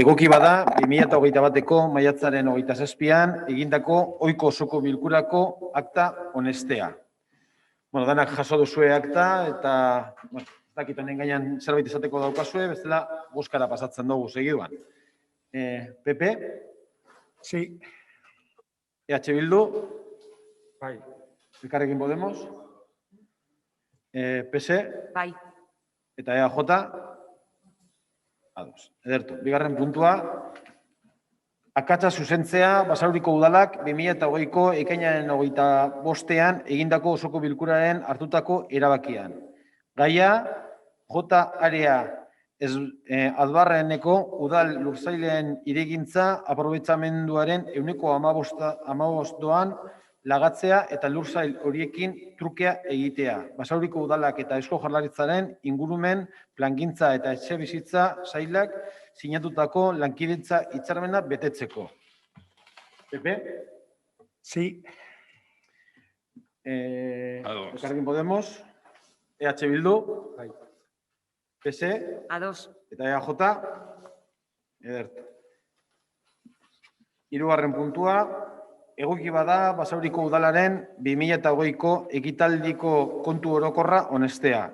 Egoki bada, 2021ko maiatzaren 27an egindako ohiko osoko bilkurako akta onestea. Bueno, danak jaso duzue akta eta, ez dakit honen gainean zerbait izateko daukazue, bestela bozkara pasatzen dugu segiduan. PP? Sí. EH Bildu? Bai. Elkarrekin Podemos? PS? Bai. Eta EAJ? Ados. Edertu. Bigarren puntua. Akatsa zuzentzea Basauriko udalak 2020ko ekainaren 25ean egindako osoko bilkuraren hartutako erabakian. Gaia, J. Area Adbarreneko udal lurzaileen iregintza aprobetxamenduaren 15% lagatzea eta lursail horiekin trukea egitea. Basauriko udalak eta Eusko Jaurlaritzaren ingurumen, plangintza eta etxebizitza sailak sinatutako lankidetza hitzarmena betetzeko. PP? Sí. Elkarrekin Podemos? EH Bildu? Bai. PS? Ados. Eta EAJ? Edertu. Hirugarren puntua. Egoki bada Basauriko udalaren 2020ko ekitaldiko kontu orokorra onestea.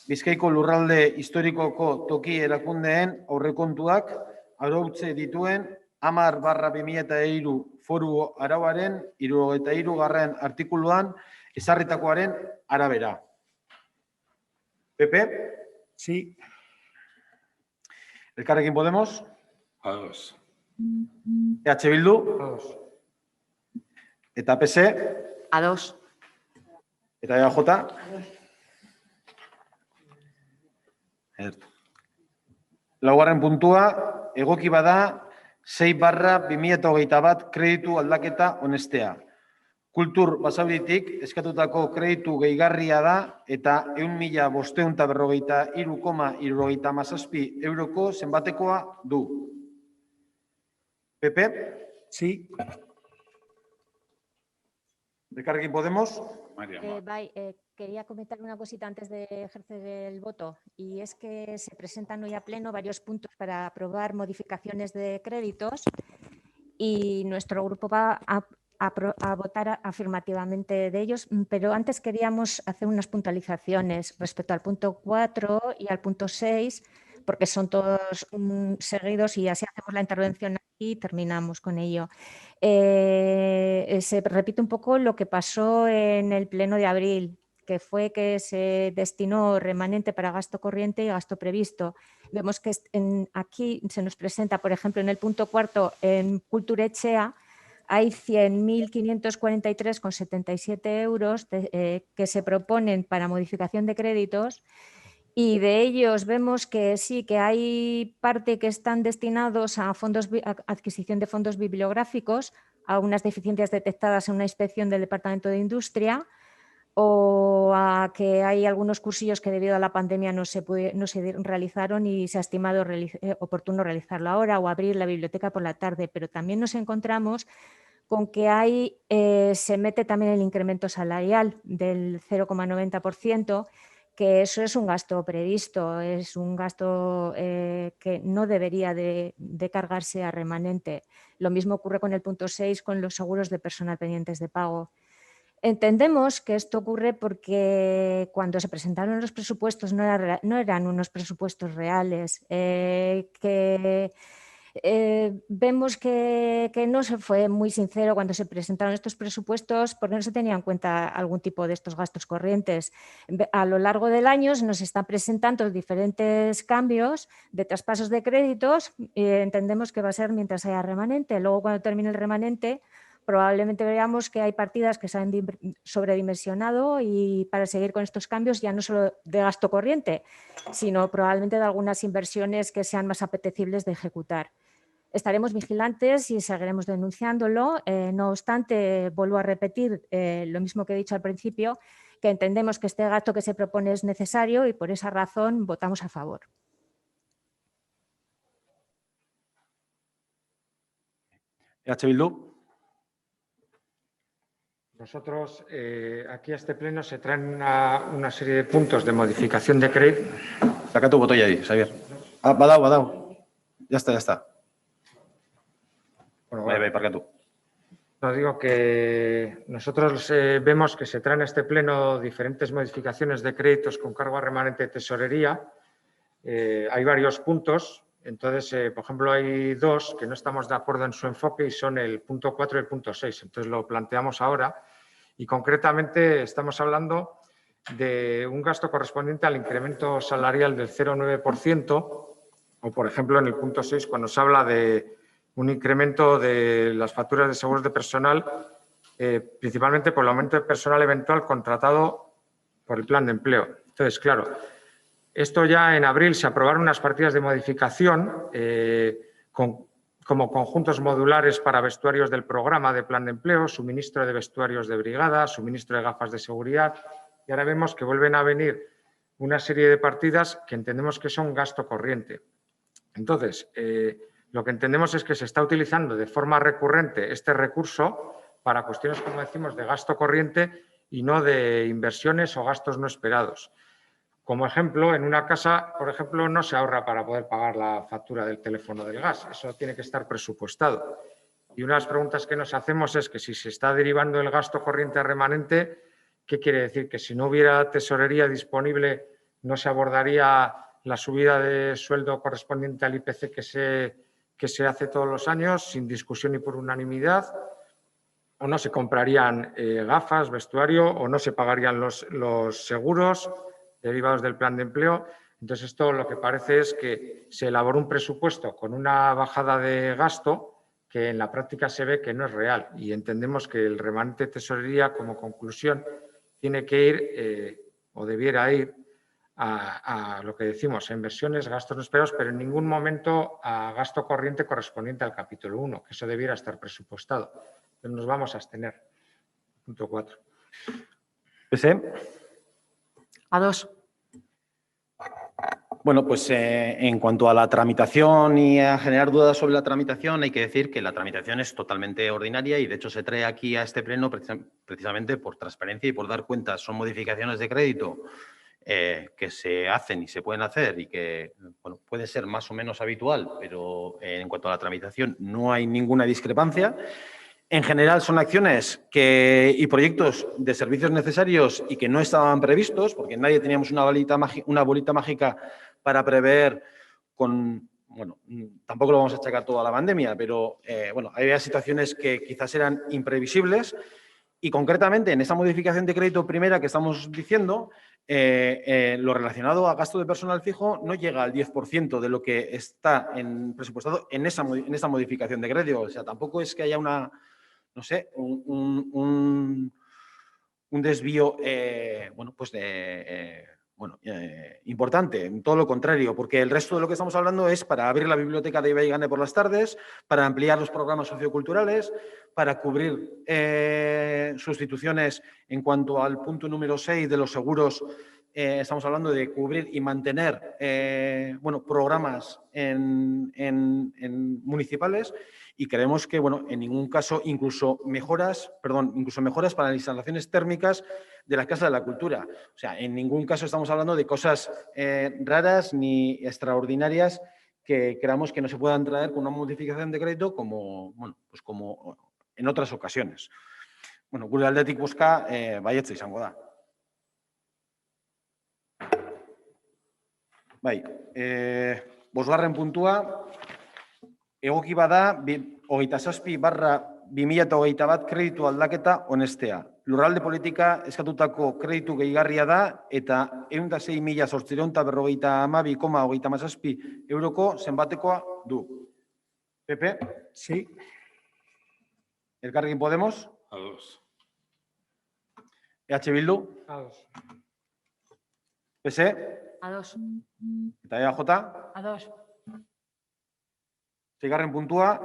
Bizkaiko lurralde historikoko toki erakundeen aurrekontuak arautze dituen 10/2003 foru arauaren 73. artikuluan ezarritakoaren arabera. PP? Sí. Elkarrekin Podemos? Ados. EH Bildu? Ados. Eta PS? Ados. Eta EAJ? Edertu. Laugarren puntua, egoki bada 6/2021 kreditu aldaketa onestea. Kultur Basauritik eskatutako kreditu gehigarria da eta 1.543,77 euroko zenbatekoa du. PP? Sí. Elkarrekin Podemos? Quería comentar una cosita antes de ejercer el voto, y es que se presentan hoy a pleno varios puntos para aprobar modificaciones de créditos y nuestro grupo va a votar afirmativamente de ellos, pero antes queríamos hacer unas puntualizaciones respecto al punto 4 y al punto 6, porque son todos seguidos y así hacemos la intervención aquí y terminamos con ello. Se repite un poco lo que pasó en el pleno de abril, que fue que se destinó remanente para gasto corriente y gasto previsto. Vemos que aquí se nos presenta, por ejemplo, en el punto 4, en Kulturechea, hay 100.543,77 euros que se proponen para modificación de créditos. Y de ellos vemos que sí, que hay parte que están destinados a adquisición de fondos bibliográficos, a unas deficiencias detectadas en una inspección del Departamento de Industria, o a que hay algunos cursillos que debido a la pandemia no se realizaron y se ha estimado oportuno realizarlo ahora, o abrir la biblioteca por la tarde. Pero también nos encontramos con que se mete también el incremento salarial del 0,90%, que eso es un gasto previsto, es un gasto que no debería de cargarse a remanente. Lo mismo ocurre con el punto 6, con los seguros de personal pendientes de pago. Entendemos que esto ocurre porque cuando se presentaron los presupuestos no eran unos presupuestos reales, vemos que no se fue muy sincero cuando se presentaron estos presupuestos porque no se tenía en cuenta algún tipo de estos gastos corrientes. A lo largo del año se nos están presentando diferentes cambios de traspasos de créditos y entendemos que va a ser mientras haya remanente. Luego, cuando termine el remanente, probablemente veamos que hay partidas que se han sobredimensionado y para seguir con estos cambios ya no solo de gasto corriente, sino probablemente de algunas inversiones que sean más apetecibles de ejecutar. Estaremos vigilantes y seguiremos denunciándolo. No obstante, vuelvo a repetir lo mismo que he dicho al principio, que entendemos que este gasto que se propone es necesario y por esa razón votamos a favor. EH Bildu? Nosotros, aquí a este pleno se traen una serie de puntos de modificación de crédito. Saca tu botella ahí, Xavier. Badao. Ya está. Bueno, Bai, parkatu. No, digo que nosotros vemos que se traen a este pleno diferentes modificaciones de créditos con cargo a remanente de tesorería. Hay varios puntos. Entonces, por ejemplo, hay dos que no estamos de acuerdo en su enfoque y son el punto 4 y el punto 6. Entonces, lo planteamos ahora y concretamente estamos hablando de un gasto correspondiente al incremento salarial del 0,9% o, por ejemplo, en el punto 6, cuando se habla de un incremento de las facturas de seguros de personal, principalmente por el aumento de personal eventual contratado por el plan de empleo. Entonces, claro, esto ya en abril se aprobaron unas partidas de modificación como conjuntos modulares para vestuarios del programa de plan de empleo, suministro de vestuarios de brigada, suministro de gafas de seguridad. Y ahora vemos que vuelven a venir una serie de partidas que entendemos que son gasto corriente. Entonces, lo que entendemos es que se está utilizando de forma recurrente este recurso para cuestiones, como decimos, de gasto corriente y no de inversiones o gastos no esperados. Como ejemplo, en una casa, por ejemplo, no se ahorra para poder pagar la factura del teléfono del gas. Eso tiene que estar presupuestado. Y una de las preguntas que nos hacemos es que si se está derivando el gasto corriente remanente, ¿qué quiere decir? Que si no hubiera tesorería disponible, no se abordaría la subida de sueldo correspondiente al IPC que se hace todos los años, sin discusión y por unanimidad, o no se comprarían gafas, vestuario, o no se pagarían los seguros derivados del plan de empleo. Entonces, esto lo que parece es que se elaboró un presupuesto con una bajada de gasto que en la práctica se ve que no es real. Y entendemos que el remanente de tesorería, como conclusión, tiene que ir o debiera ir a lo que decimos, a inversiones, gastos no esperados, pero en ningún momento a gasto corriente correspondiente al capítulo 1, que eso debiera estar presupuestado. Pero nos vamos a abstener. Punto 4. ¿PC? A 2. Bueno, pues en cuanto a la tramitación y a generar dudas sobre la tramitación, hay que decir que la tramitación es totalmente ordinaria y, de hecho, se trae aquí a este pleno precisamente por transparencia y por dar cuenta. Son modificaciones de crédito que se hacen y se pueden hacer y que, bueno, puede ser más o menos habitual, pero en cuanto a la tramitación no hay ninguna discrepancia. En general son acciones y proyectos de servicios necesarios y que no estaban previstos, porque nadie teníamos una bolita mágica para prever bueno, tampoco lo vamos a achacar todo a la pandemia, pero bueno, había situaciones que quizás eran imprevisibles y concretamente en esa modificación de crédito primera que estamos diciendo, lo relacionado a gasto de personal fijo no llega al 10% de lo que está presupuestado en esa modificación de crédito. O sea, tampoco es que haya no sé, un desvío, bueno, pues importante, todo lo contrario, porque el resto de lo que estamos hablando es para abrir la biblioteca de Ibai Gane por las tardes, para ampliar los programas socioculturales, para cubrir sustituciones en cuanto al punto número 6 de los seguros. Estamos hablando de cubrir y mantener bueno, programas en municipales y creemos que, bueno, en ningún caso incluso mejoras para las instalaciones térmicas de la Casa de la Cultura. O sea, en ningún caso estamos hablando de cosas raras ni extraordinarias que creamos que no se puedan traer con una modificación de crédito como, bueno, pues como en otras ocasiones. Bueno, gure aldetik bozka baietza izango da. Bai, bosgarren puntua, egoki bada 27/2021 kreditu aldaketa onestea. Lurralde politika eskatutako kreditu gehigarria da eta 106.852,37 euroko zenbatekoa du. Pepe? Sí. Elkarrekin Podemos? A 2. EH Bildu? A 2. PSE? A 2. Eta EAJ? A 2. Seigarren puntua,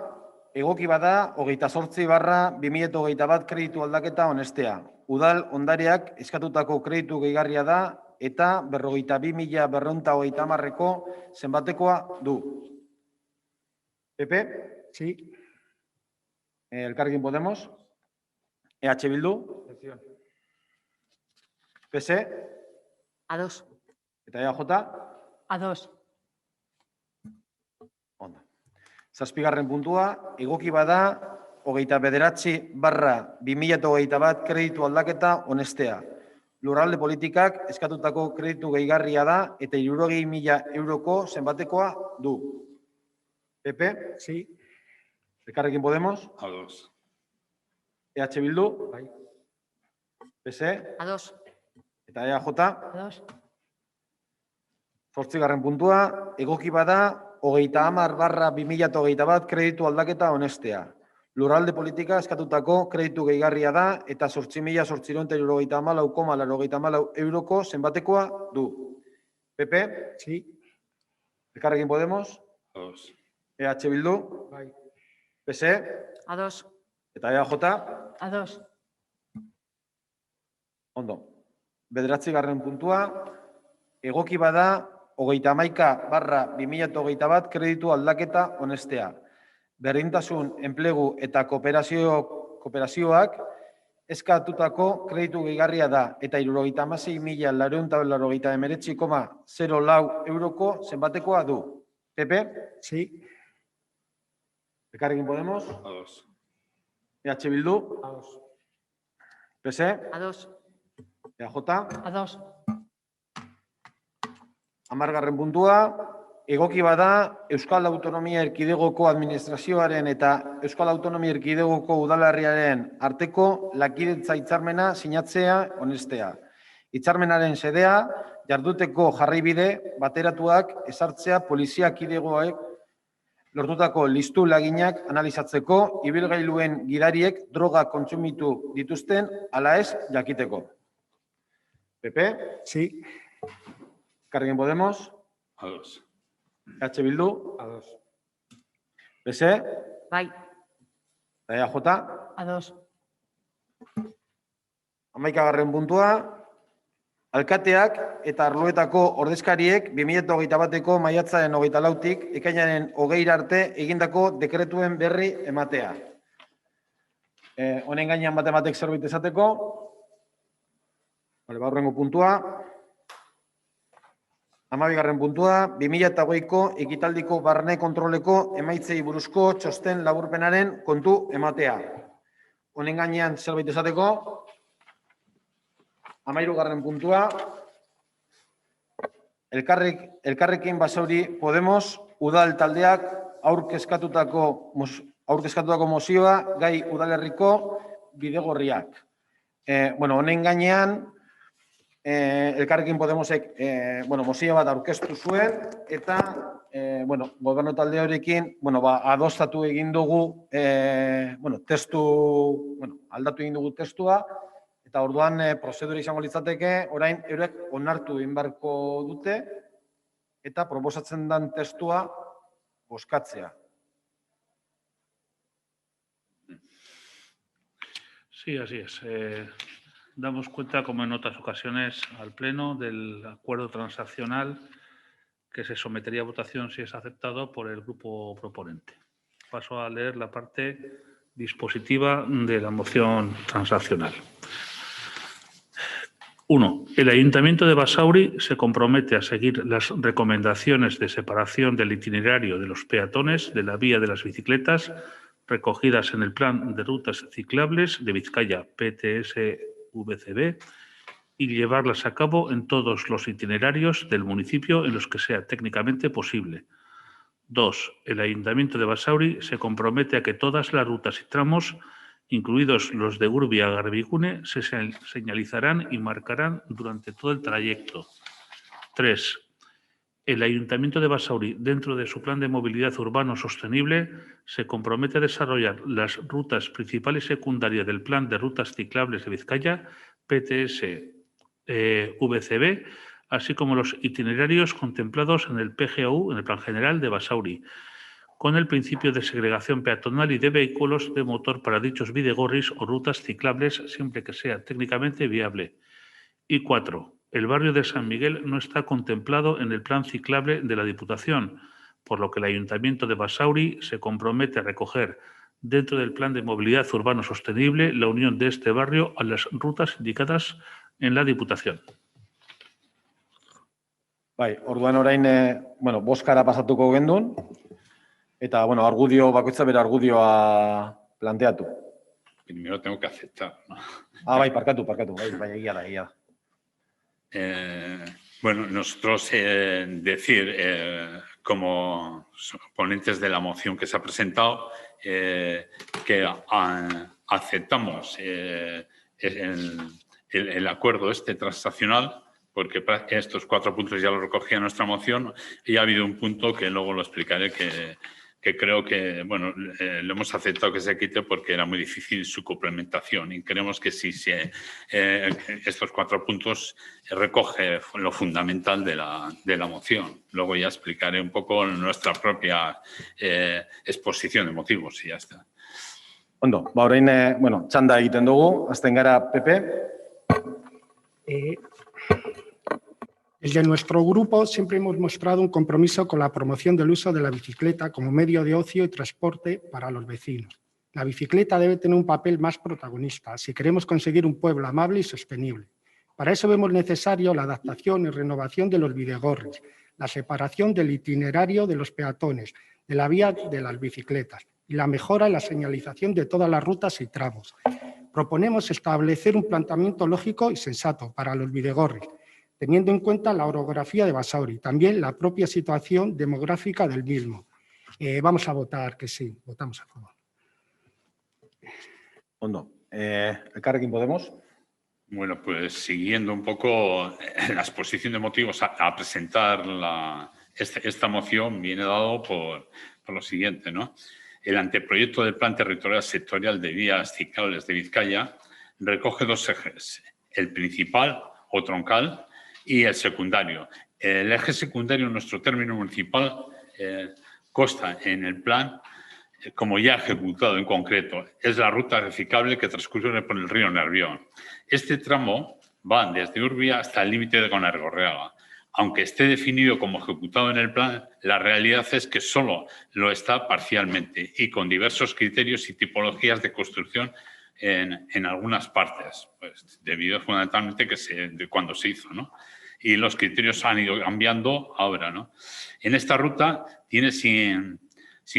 egoki bada 28/2021 kreditu aldaketa onestea. Udal ondareak eskatutako kreditu gehigarria da eta 52.230 zenbatekoa du. Pepe? Sí. Elkarrekin Podemos? EH Bildu? Abstención. PSE? A 2. Eta EAJ? A 2. Ondo. Zazpigarren puntua, egoki bada 29/2021 kreditu aldaketa onestea. Lurralde politikak eskatutako kreditu gehigarria da eta 60.000 euroko zenbatekoa du. PP, Sí. Elkarrekin Podemos, Ados. EH Bildu, Bai. PSE A2. eta EAJ. A2. Zortzigarren puntua, egoki bada 30/2021 kreditu aldaketa onestea. Lurralde politika eskatutako kreditu gehigarria da eta 8.874,84 euroko zenbatekoa du. PP, Sí. Elkarrekin Podemos, Ados. EH Bildu, Bai. PSE A2. eta EAJ. A2. Ondo. Bederatzigarren puntua, egoki bada 31/2021 kreditu aldaketa onestea. Berdintasun, enplegu eta kooperazioak eskatutako kreditu gehigarria da eta 76.989,04 euroko zenbatekoa du. PP, Sí. Elkarrekin Podemos, Ados. EH Bildu, Ados. PSE, A2. EAJ. A2. 10. puntua, egoki bada Euskal Autonomia Erkidegoko Administrazioaren eta Euskal Autonomia Erkidegoko Udalerriaren arteko lankidetza hitzarmena sinatzea onestea. Hitzarmenaren xedea, jarduteko jarraibide bateratuak ezartzea polizia kidegoek lortutako listu laginak analizatzeko, ibilgailuen gidariek droga kontsumitu dituzten ala ez jakiteko. PP, Sí. Elkarrekin Podemos, Ados. EH Bildu, Ados. PSE Bai. eta EAJ. A2. 11. puntua, alkateak eta arloetako ordezkariek 2021ko maiatzaren 24tik ekainaren 20 arte egindako dekretuen berri ematea. Honen gainean batek zerbait esateko. Baurrengo puntua. 12. puntua, 2020ko ekitaldiko barne kontroleko emaitzei buruzko txosten laburpenaren kontu ematea. Honen gainean zerbait esateko. 13. puntua, Elkarrekin Basauri Podemos udal taldeak aurkezkatutako mozioa gai udalerriko bidegorriak. Honen gainean, Elkarrekin Podemosek mozio bat aurkeztu zuen eta gobernu talde horrekin adostatu egin dugu aldatu egin dugu testua eta orduan prozedura izango litzateke orain eurek onartu egin beharko dute eta proposatzen den testua bozkatzea. Sí, así es. Damos cuenta, como en otras ocasiones, al Pleno del acuerdo transaccional que se sometería a votación si es aceptado por el grupo proponente. Paso a leer la parte dispositiva de la moción transaccional. 1. El Ayuntamiento de Basauri se compromete a seguir las recomendaciones de separación del itinerario de los peatones de la vía de las bicicletas recogidas en el Plan de Rutas Ciclables de Vizcaya PTS-VCB y llevarlas a cabo en todos los itinerarios del municipio en los que sea técnicamente posible. 2. El Ayuntamiento de Basauri se compromete a que todas las rutas y tramos, incluidos los de Urbi a Garbigune, se señalizarán y marcarán durante todo el trayecto. 3. El Ayuntamiento de Basauri, dentro de su plan de movilidad urbano sostenible, se compromete a desarrollar las rutas principales y secundarias del Plan de Rutas Ciclables de Vizcaya, PTS-VCB, así como los itinerarios contemplados en el PGAU, en el Plan General de Basauri, con el principio de segregación peatonal y de vehículos de motor para dichos bidegorris o rutas ciclables, siempre que sea técnicamente viable. Y 4. El barrio de San Miguel no está contemplado en el plan ciclable de la Diputación, por lo que el Ayuntamiento de Basauri se compromete a recoger dentro del Plan de Movilidad Urbano Sostenible la unión de este barrio a las rutas indicadas en la Diputación. Orduan orain, bozkara pasatuko gendun, Eta, bueno, argudio, bakoitza bera argudioa planteatu. Primero tengo que aceptar, ¿no? Ah, bai, parkatu, bai, egia da. Bueno, nosotros como ponentes de la moción que se ha presentado, que aceptamos el acuerdo transaccional, porque estos 4 puntos ya lo recogía nuestra moción, y ha habido un punto que luego lo explicaré que creo que, bueno, lo hemos aceptado que se quite porque era muy difícil su complementación y creemos que sí, estos 4 puntos recoge lo fundamental de la moción. Luego ya explicaré un poco nuestra propia exposición de motivos y ya está. Ondo, orain, bueno, txanda egiten dugu, azten gara Pepe. Desde nuestro grupo siempre hemos mostrado un compromiso con la promoción del uso de la bicicleta como medio de ocio y transporte para los vecinos. La bicicleta debe tener un papel más protagonista si queremos conseguir un pueblo amable y sostenible. Para eso vemos necesario la adaptación y renovación de los bidegorris, la separación del itinerario de los peatones, de la vía de las bicicletas y la mejora en la señalización de todas las rutas y tramos. Proponemos establecer un planteamiento lógico y sensato para los bidegorris, teniendo en cuenta la orografía de Basauri, también la propia situación demográfica del mismo. Vamos a votar que sí, votamos a favor. Ondo, Elkarrekin Podemos. Bueno, pues siguiendo un poco la exposición de motivos a presentar esta moción viene dado por lo siguiente, ¿no? El anteproyecto del Plan Territorial Sectorial de Vías Ciclables de Vizcaya recoge 2 ejes, el principal o troncal y el secundario. El eje secundario, en nuestro término municipal, consta en el plan como ya ejecutado en concreto. Es la ruta reciclable que transcurre por el río Nervión. Este tramo va desde Urbia hasta el límite de Conargorriaga. Aunque esté definido como ejecutado en el plan, la realidad es que solo lo está parcialmente y con diversos criterios y tipologías de construcción en algunas partes, pues, debido fundamentalmente de cuando se hizo, ¿no? Y los criterios han ido cambiando ahora, ¿no? En esta ruta tiene sin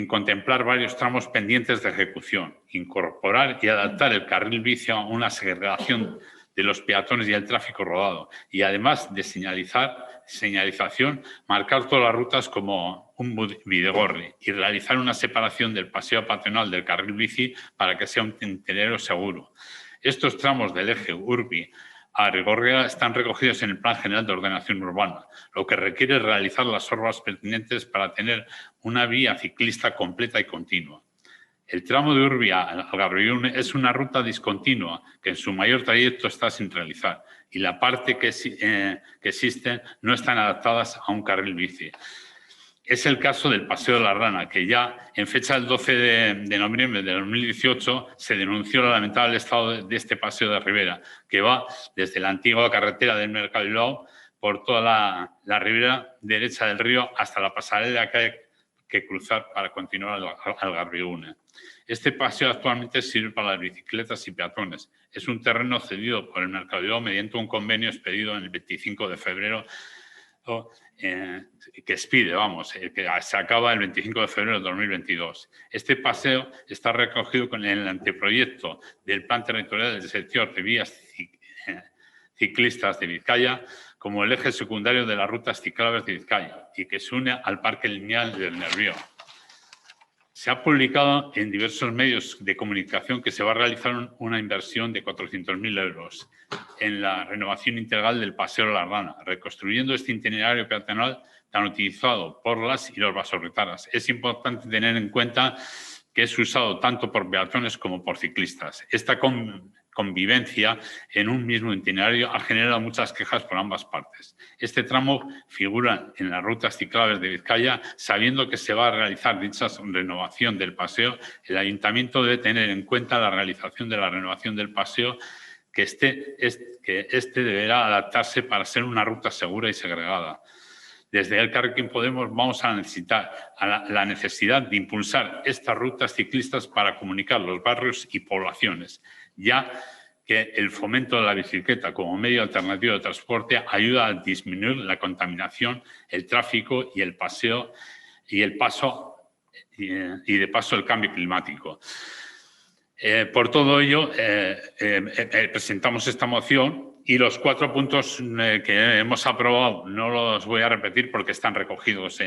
contemplar varios tramos pendientes de ejecución, incorporar y adaptar el carril bici a una segregación de los peatones y el tráfico rodado, y además de señalización, marcar todas las rutas como un bidegorri y realizar una separación del paseo peatonal del carril bici para que sea un itinerario seguro. Estos tramos del eje Urbi a Rigorria están recogidos en el Plan General de Ordenación Urbana, lo que requiere realizar las obras pertinentes para tener una vía ciclista completa y continua. El tramo de Urbia al Garbiún es una ruta discontinua que en su mayor trayecto está sin realizar y la parte que existen no están adaptadas a un carril bici. Es el caso del Paseo de la Rana, que ya en fecha del 12 de noviembre de 2018 se denunció el lamentable estado de este paseo de ribera, que va desde la antigua carretera del Mercado de Bilbao por toda la ribera derecha del río hasta la pasarela que hay que cruzar para continuar al Garbiune. Este paseo actualmente sirve para las bicicletas y peatones. Es un terreno cedido por el Mercado de Bilbao mediante un convenio expedido en el 25 de febrero que expide, que se acaba el 25 de febrero de 2022. Este paseo está recogido en el anteproyecto del Plan Territorial del Sector de Vías Ciclistas de Vizcaya como el eje secundario de las rutas ciclables de Vizcaya y que se une al Parque Lineal del Nervión. Se ha publicado en diversos medios de comunicación que se va a realizar una inversión de 400.000 euros en la renovación integral del Paseo de la Rana, reconstruyendo este itinerario peatonal tan utilizado por las y los baserritarras. Es importante tener en cuenta que es usado tanto por peatones como por ciclistas. Esta convivencia en un mismo itinerario ha generado muchas quejas por ambas partes. Este tramo figura en las rutas ciclables de Vizcaya. Sabiendo que se va a realizar dicha renovación del paseo, el Ayuntamiento debe tener en cuenta la realización de la renovación del paseo, que este deberá adaptarse para ser una ruta segura y segregada. Desde Elkarrekin Podemos vamos a necesitar la necesidad de impulsar estas rutas ciclistas para comunicar los barrios y poblaciones, ya que el fomento de la bicicleta como medio alternativo de transporte ayuda a disminuir la contaminación, el tráfico y el paso y de paso el cambio climático. Por todo ello, presentamos esta moción y los 4 puntos que hemos aprobado no los voy a repetir porque están recogidos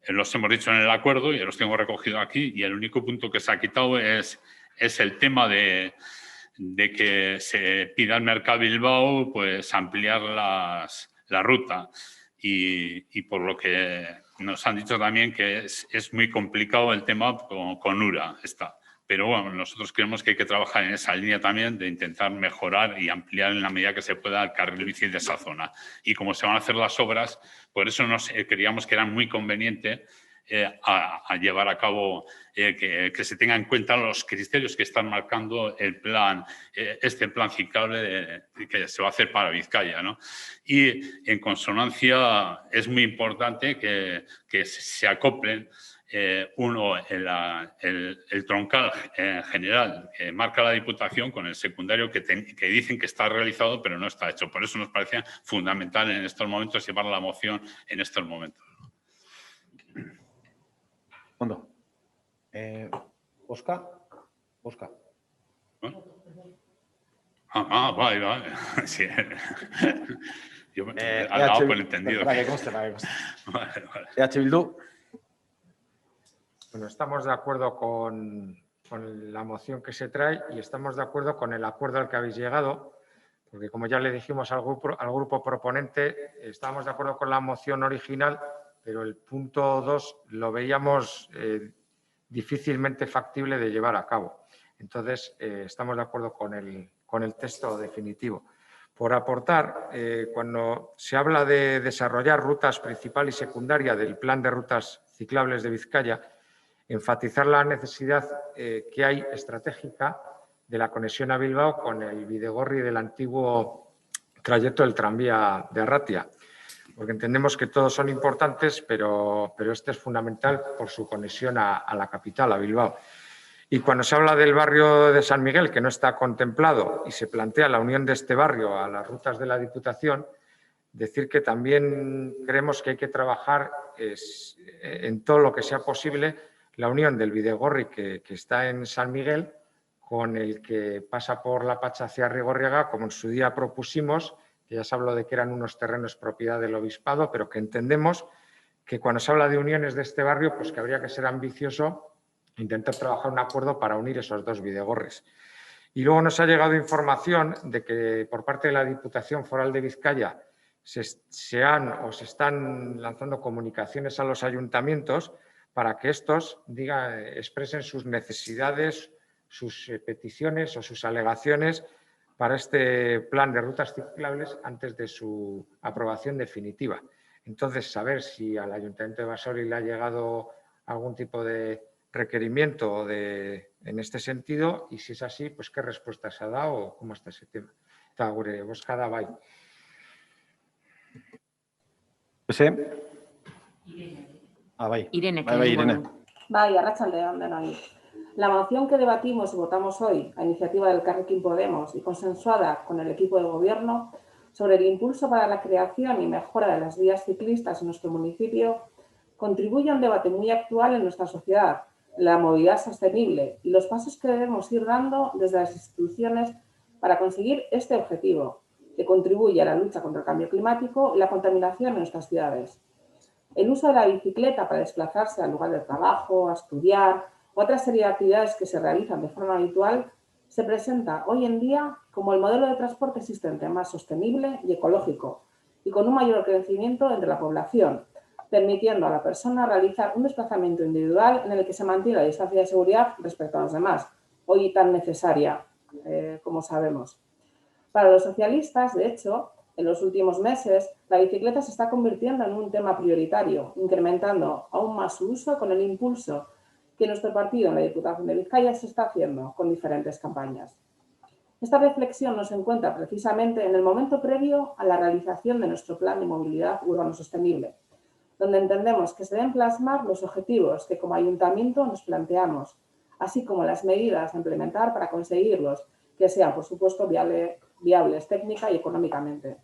los hemos dicho en el acuerdo y los tengo recogido aquí, y el único punto que se ha quitado es el tema de que se pida al Mercat Bilbao pues ampliar la ruta y por lo que nos han dicho también que es muy complicado el tema con URA. Pero bueno, nosotros creemos que hay que trabajar en esa línea también de intentar mejorar y ampliar en la medida que se pueda el carril bici de esa zona. Y como se van a hacer las obras, por eso creíamos que era muy conveniente a llevar a cabo, que se tengan en cuenta los criterios que están marcando el plan, este plan ciclable que se va a hacer para Vizcaya, ¿no? Y en consonancia es muy importante que se acoplen el troncal general que marca la Diputación con el secundario que dicen que está realizado pero no está hecho. Por eso nos parecía fundamental en estos momentos llevar la moción en estos momentos. Ondo. Oscar. Vale. Sí. Yo me he dado por entendido. Para que conste. Vale. EH Bildu. Bueno, estamos de acuerdo con la moción que se trae y estamos de acuerdo con el acuerdo al que habéis llegado, porque como ya le dijimos al grupo proponente, estábamos de acuerdo con la moción original, pero el punto 2 lo veíamos difícilmente factible de llevar a cabo. Entonces, estamos de acuerdo con el texto definitivo. Por aportar, cuando se habla de desarrollar rutas principal y secundaria del Plan de Rutas Ciclables de Vizcaya, enfatizar la necesidad que hay estratégica de la conexión a Bilbao con el Bidegorri del antiguo trayecto del tranvía de Arratia, porque entendemos que todos son importantes, pero este es fundamental por su conexión a la capital, a Bilbao. Y cuando se habla del barrio de San Miguel, que no está contemplado, y se plantea la unión de este barrio a las rutas de la Diputación, decir que también creemos que hay que trabajar en todo lo que sea posible la unión del Bidegorri que está en San Miguel con el que pasa por La Pacha hacia Rigorriaga, como en su día propusimos, que ya se habló de que eran unos terrenos propiedad del obispado, pero que entendemos que cuando se habla de uniones de este barrio, pues que habría que ser ambicioso e intentar trabajar un acuerdo para unir esos dos Bidegorris. Y luego nos ha llegado información de que por parte de la Diputación Foral de Vizcaya se están lanzando comunicaciones a los ayuntamientos para que estos expresen sus necesidades, sus peticiones o sus alegaciones para este plan de rutas ciclables antes de su aprobación definitiva. Entonces, saber si al Ayuntamiento de Basauri le ha llegado algún tipo de requerimiento en este sentido y si es así, pues qué respuesta se ha dado o cómo está ese tema. Eta gure bozkada bai. Irene. Bai, arratsaldeon denoi. La moción que debatimos y votamos hoy, a iniciativa del Elkarrekin Podemos y consensuada con el equipo de gobierno, sobre el impulso para la creación y mejora de las vías ciclistas en nuestro municipio, contribuye a un debate muy actual en nuestra sociedad, la movilidad sostenible y los pasos que debemos ir dando desde las instituciones para conseguir este objetivo, que contribuye a la lucha contra el cambio climático y la contaminación en nuestras ciudades. El uso de la bicicleta para desplazarse al lugar de trabajo, a estudiar o otra serie de actividades que se realizan de forma habitual se presenta hoy en día como el modelo de transporte existente más sostenible y ecológico y con un mayor crecimiento entre la población, permitiendo a la persona realizar un desplazamiento individual en el que se mantiene la distancia de seguridad respecto a los demás, hoy tan necesaria, como sabemos. Para los socialistas, de hecho, en los últimos meses, la bicicleta se está convirtiendo en un tema prioritario, incrementando aún más su uso con el impulso que nuestro partido en la Diputación de Vizcaya se está haciendo con diferentes campañas. Esta reflexión nos encuentra precisamente en el momento previo a la realización de nuestro plan de movilidad urbano sostenible, donde entendemos que se deben plasmar los objetivos que como ayuntamiento nos planteamos, así como las medidas a implementar para conseguirlos, que sean, por supuesto, viables técnica y económicamente.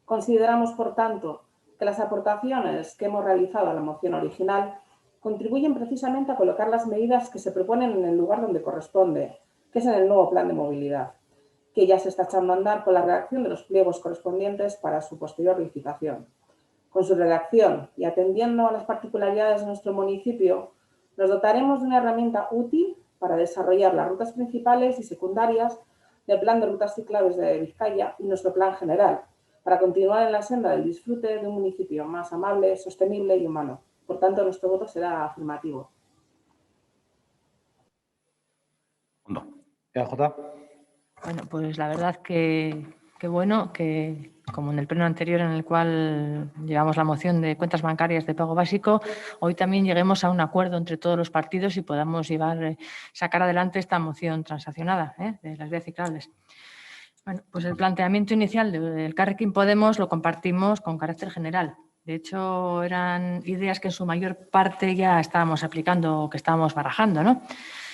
Consideramos, por tanto, que las aportaciones que hemos realizado a la moción original contribuyen precisamente a colocar las medidas que se proponen en el lugar donde corresponde, que es en el nuevo plan de movilidad, que ya se está echando a andar con la redacción de los pliegos correspondientes para su posterior licitación. Con su redacción y atendiendo a las particularidades de nuestro municipio, nos dotaremos de una herramienta útil para desarrollar las rutas principales y secundarias del Plan de Rutas Ciclables de Vizcaya y nuestro plan general, para continuar en la senda del disfrute de un municipio más amable, sostenible y humano. Por tanto, nuestro voto será afirmativo. EAJ. Bueno, pues la verdad que bueno, que como en el pleno anterior en el cual llevamos la moción de cuentas bancarias de pago básico, hoy también lleguemos a un acuerdo entre todos los partidos y podamos sacar adelante esta moción transaccionada de las vías ciclables. Bueno, pues el planteamiento inicial del Carrequín Podemos lo compartimos con carácter general. De hecho, eran ideas que en su mayor parte ya estábamos aplicando o que estábamos barajando, ¿no?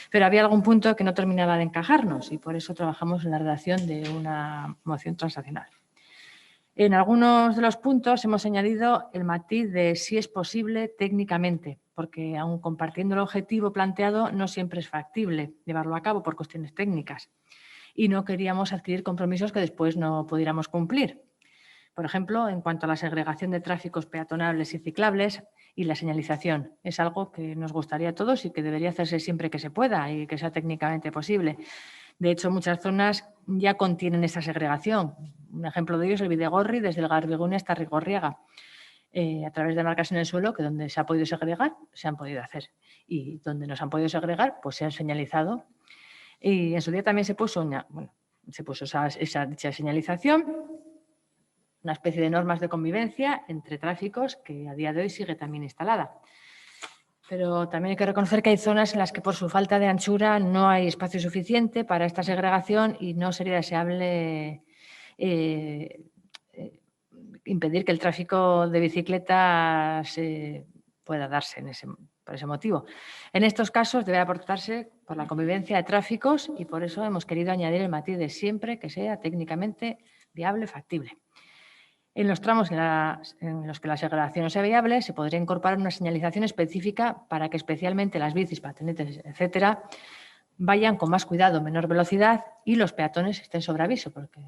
Pero había algún punto que no terminaba de encajarnos y por eso trabajamos en la redacción de una moción transaccional. En algunos de los puntos hemos añadido el matiz de si es posible técnicamente, porque aun compartiendo el objetivo planteado no siempre es factible llevarlo a cabo por cuestiones técnicas y no queríamos adquirir compromisos que después no pudiéramos cumplir. Por ejemplo, en cuanto a la segregación de tráficos peatonales y ciclables y la señalización. Es algo que nos gustaría a todos y que debería hacerse siempre que se pueda y que sea técnicamente posible. De hecho, muchas zonas ya contienen esa segregación. Un ejemplo de ello es el Bidegorri, desde el Garbigune hasta Rigorriaga, a través de marcas en el suelo que donde se ha podido segregar, se han podido hacer. Y donde no se han podido segregar, pues se han señalizado. Y en su día también se puso esa dicha señalización, una especie de normas de convivencia entre tráficos que a día de hoy sigue también instalada. Pero también hay que reconocer que hay zonas en las que por su falta de anchura no hay espacio suficiente para esta segregación y no sería deseable impedir que el tráfico de bicicletas pueda darse por ese motivo. En estos casos debe aportarse por la convivencia de tráficos y por eso hemos querido añadir el matiz de siempre que sea técnicamente viable, factible. En los tramos en los que la segregación no sea viable, se podría incorporar una señalización específica para que especialmente las bicis, patinetes, etcétera, vayan con más cuidado, menor velocidad y los peatones estén sobre aviso, porque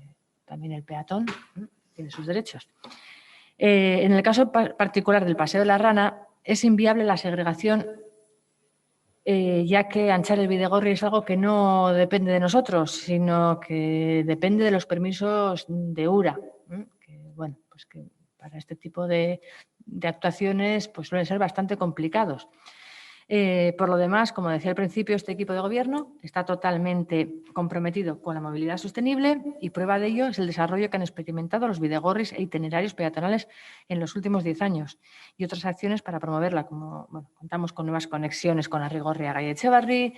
también el peatón tiene sus derechos. En el caso particular del Paseo de la Rana, es inviable la segregación, ya que anchar el Bidegorri es algo que no depende de nosotros, sino que depende de los permisos de URA. Bueno, pues que para este tipo de actuaciones pues suelen ser bastante complicados. Por lo demás, como decía al principio, este equipo de gobierno está totalmente comprometido con la movilidad sostenible y prueba de ello es el desarrollo que han experimentado los bidegorris e itinerarios peatonales en los últimos 10 años y otras acciones para promoverla, como contamos con nuevas conexiones con Arrigorriaga y Etxebarri,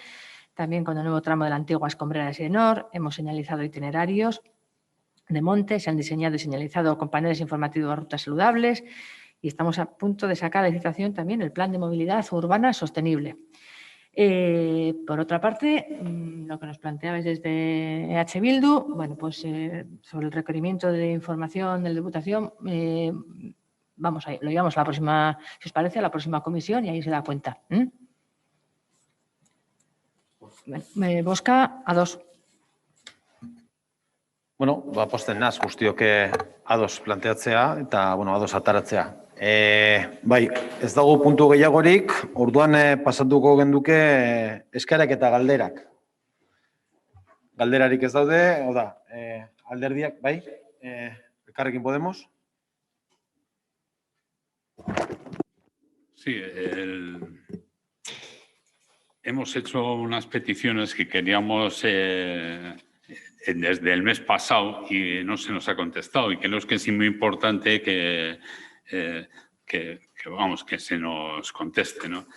también con el nuevo tramo de la antigua Escombrera de Sidenor, hemos señalizado itinerarios de monte, se han diseñado y señalizado con paneles informativos de rutas saludables y estamos a punto de sacar a licitación también el plan de movilidad urbana sostenible. Por otra parte, lo que nos planteabais desde EH Bildu, bueno, pues sobre el requerimiento de información de la Diputación, lo llevamos a la próxima, si os parece, a la próxima comisión y ahí se da cuenta. Bozka, A2. Bueno, posten naz guztiok ados planteatzea eta ados ataratzea. Bai, ez dago puntu gehiagorik, orduan pasatuko genduke eskaerak eta galderak. Galderarik ez daude, alderdiak, bai, Elkarrekin Podemos. Sí, hemos hecho unas peticiones que queríamos desde el mes pasado y no se nos ha contestado y creo que es muy importante que se nos conteste, ¿no?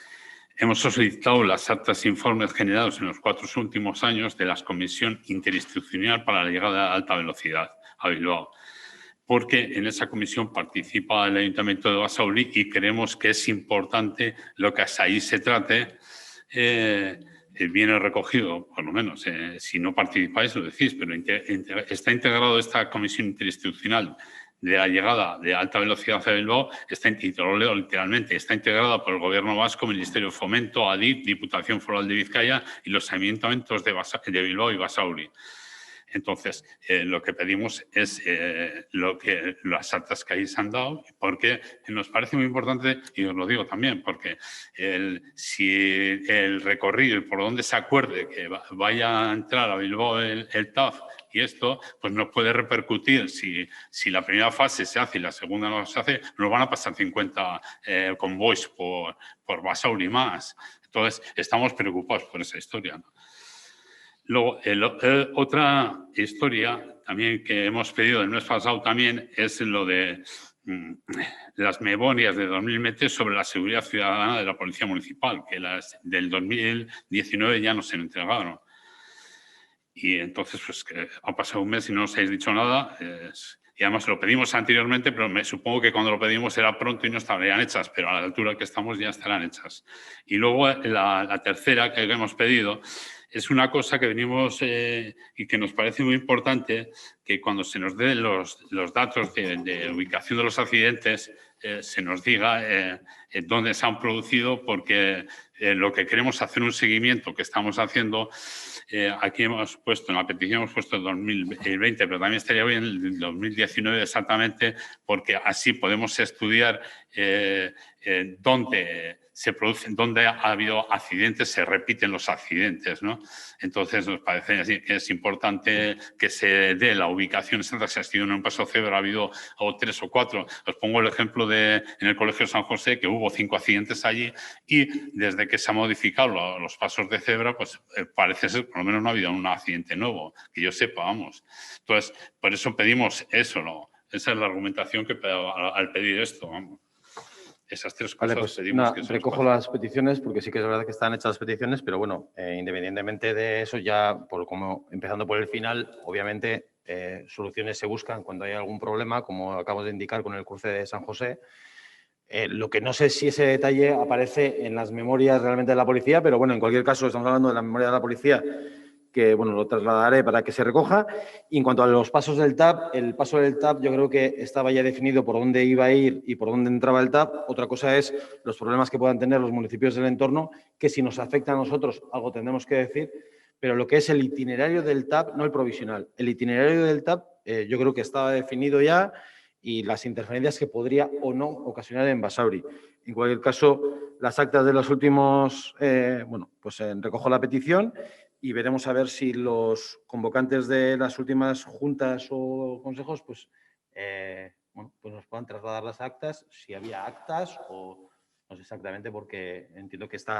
Hemos solicitado las actas e informes generados en los 4 últimos años de la Comisión Interinstitucional para la Llegada a Alta Velocidad a Bilbao, porque en esa comisión participa el Ayuntamiento de Basauri y creemos que es importante lo que hasta ahí se trate. Viene recogido, por lo menos, si no participáis lo decís, pero está integrado esta comisión interinstitucional de la llegada de alta velocidad a Bilbao, y te lo leo literalmente, está integrada por el Gobierno vasco, Ministerio de Fomento, ADIF, Diputación Foral de Vizcaya y los ayuntamientos de Bilbao y Basauri. Entonces, lo que pedimos es las actas que ahí se han dado, porque nos parece muy importante, y os lo digo también, porque si el recorrido por donde se acuerde que vaya a entrar a Bilbao el TAF y esto, pues nos puede repercutir. Si la primera fase se hace y la segunda no se hace, nos van a pasar 50 convoys por Basauri más. Entonces, estamos preocupados por esa historia, ¿no? Luego, otra historia también que hemos pedido el mes pasado también es lo de las memorias de 2020 sobre la seguridad ciudadana de la Policía Municipal, que las del 2019 ya no se entregaron. Y entonces, pues que ha pasado un mes y no os habéis dicho nada. Y además lo pedimos anteriormente, pero me supongo que cuando lo pedimos era pronto y no estarían hechas, pero a la altura que estamos ya estarán hechas. Y luego la tercera que hemos pedido es una cosa que venimos y que nos parece muy importante, que cuando se nos den los datos de ubicación de los accidentes, se nos diga dónde se han producido, porque lo que queremos hacer un seguimiento que estamos haciendo, aquí hemos puesto, en la petición hemos puesto el 2020, pero también estaría bien el 2019 exactamente, porque así podemos estudiar dónde se producen, donde ha habido accidentes, se repiten los accidentes, ¿no? Entonces, nos parece así que es importante que se dé la ubicación exacta. Si ha sido en un paso cebra, ha habido 3 o 4. Os pongo el ejemplo en el Colegio San José, que hubo 5 accidentes allí y desde que se han modificado los pasos de cebra, pues parece ser, por lo menos no ha habido un accidente nuevo, que yo sepa, vamos. Entonces, por eso pedimos eso, ¿no? Esa es la argumentación que al pedir esto, vamos. Esas 3 cosas vale, pues pedimos que se recojo las peticiones, porque sí que es verdad que están hechas las peticiones, pero bueno, independientemente de eso, ya empezando por el final, obviamente soluciones se buscan cuando hay algún problema, como acabo de indicar con el cruce de San José. Lo que no sé si ese detalle aparece en las memorias realmente de la policía, pero bueno, en cualquier caso estamos hablando de la memoria de la policía, que bueno, lo trasladaré para que se recoja. Y en cuanto a los pasos del TAP, el paso del TAP yo creo que estaba ya definido por dónde iba a ir y por dónde entraba el TAP. Otra cosa es los problemas que puedan tener los municipios del entorno, que si nos afecta a nosotros algo tendremos que decir, pero lo que es el itinerario del TAP, no el provisional, el itinerario del TAP yo creo que estaba definido ya, y las interferencias que podría o no ocasionar en Basauri. En cualquier caso, las actas de los últimos, bueno, pues recojo la petición y veremos a ver si los convocantes de las últimas juntas o consejos, pues, bueno, pues nos puedan trasladar las actas, si había actas o no sé exactamente, porque entiendo que este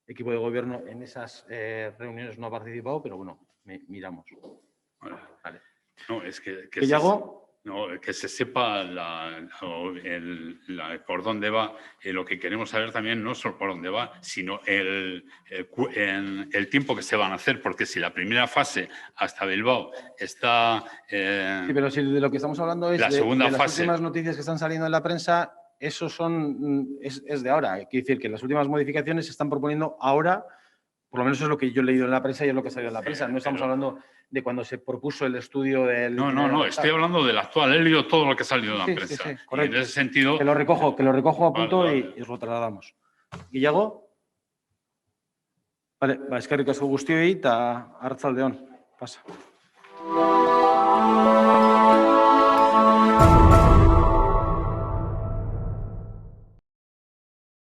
equipo de gobierno en esas reuniones no ha participado, pero bueno, miramos. Vale. No, es que ¿Qué hago? No, que se sepa por dónde va. Lo que queremos saber también no solo por dónde va, sino el tiempo que se van a hacer, porque si la primera fase hasta Bilbao está... sí, pero si de lo que estamos hablando es la segunda de las fase. Últimas noticias que están saliendo en la prensa, eso es de ahora. Quiere decir que las últimas modificaciones se están proponiendo ahora, por lo menos es lo que yo he leído en la prensa y es lo que ha salido en la prensa. No estamos hablando de cuando se propuso el estudio del... No, estoy hablando del actual. He leído todo lo que ha salido en la prensa. Sí, correcto. Y en ese sentido... Que lo recojo a punto vale. y os lo trasladamos. ¿Guillago? Vale, eskerrik asko guztioi eta Arratsaldeon. Pasa.